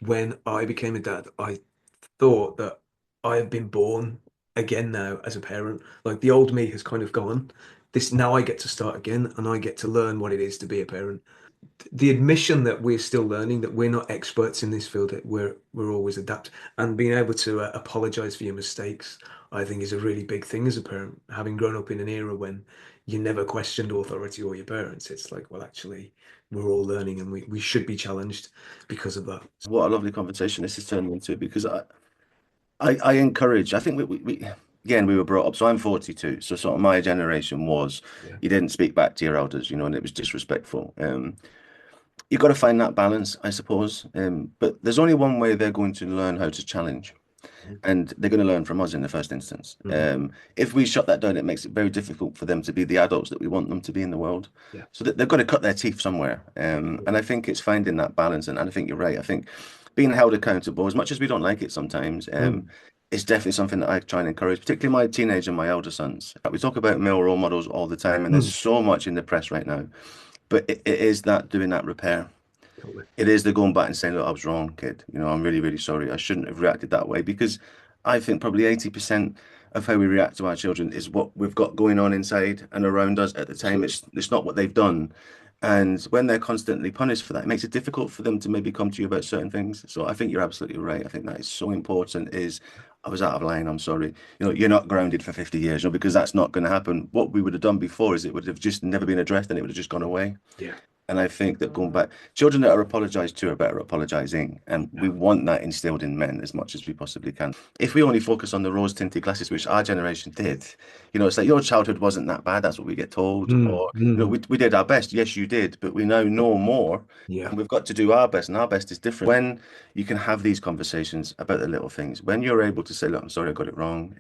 when I became a dad, I thought that I have been born again now as a parent. Like the old me has kind of gone. This now I get to start again and I get to learn what it is to be a parent. The admission that we're still learning, that we're not experts in this field, that we're always adapt, and being able to apologize for your mistakes, I think is a really big thing as a parent. Having grown up in an era when you never questioned authority or your parents, it's like, well, actually, we're all learning and we should be challenged because of that. What a lovely conversation this is turning into because I encourage, I think again, we were brought up. So I'm 42. So sort of my generation was Yeah. you didn't speak back to your elders, and it was disrespectful. You've got to find that balance, I suppose. But there's only one way they're going to learn how to challenge, and they're going to learn from us in the first instance. Mm-hmm. If we shut that down, it makes it very difficult for them to be the adults that we want them to be in the world. Yeah. So they've got to cut their teeth somewhere. And I think it's finding that balance. And I think you're right. I think being held accountable, as much as we don't like it sometimes, Mm. it's definitely something that I try and encourage, particularly my teenage and my elder sons. We talk about male role models all the time, and there's Mm. so much in the press right now. But it is that doing that repair. Totally. It is the going back and saying, look, I was wrong, kid. I'm really, really sorry. I shouldn't have reacted that way because I think probably 80% of how we react to our children is what we've got going on inside and around us at the time. Absolutely. It's not what they've done. And when they're constantly punished for that, it makes it difficult for them to maybe come to you about certain things. So I think you're absolutely right. I think that is so important is I was out of line. I'm sorry. You're not grounded for 50 years, because that's not going to happen. What we would have done before is it would have just never been addressed and it would have just gone away. Yeah. And I think that going back, children that are apologized to are better apologizing. And we Yeah. want that instilled in men as much as we possibly can. If we only focus on the rose-tinted glasses, which our generation did, it's like your childhood wasn't that bad. That's what we get told. Mm. Or, Mm. we did our best. Yes, you did. But we now know more. Yeah. And we've got to do our best. And our best is different. When you can have these conversations about the little things, when you're able to say, look, I'm sorry, I got it wrong.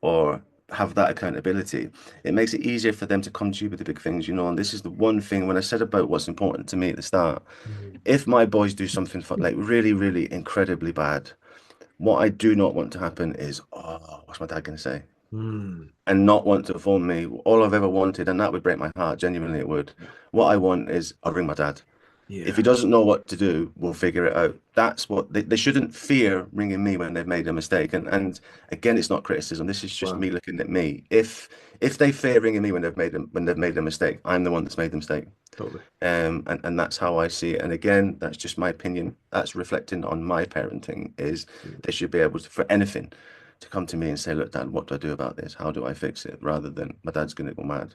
Or have that accountability, it makes it easier for them to come to you with the big things, and this is the one thing when I said about what's important to me at the start. Mm. If my boys do something like really, really incredibly bad, what I do not want to happen is, oh, what's my dad going to say? Mm. And not want to phone me. All I've ever wanted, and that would break my heart, genuinely it would. Yeah. What I want is I'll ring my dad. If he Yeah. doesn't know what to do, we'll figure it out. That's what they shouldn't fear ringing me when they've made a mistake. And again, it's not criticism. This is just Wow. me looking at me. If they fear ringing me when they've made a mistake, I'm the one that's made the mistake. Totally. And that's how I see it. And again, that's just my opinion. That's reflecting on my parenting is Mm. they should be able to, for anything, to come to me and say, look, Dad, what do I do about this? How do I fix it? Rather than my dad's going to go mad.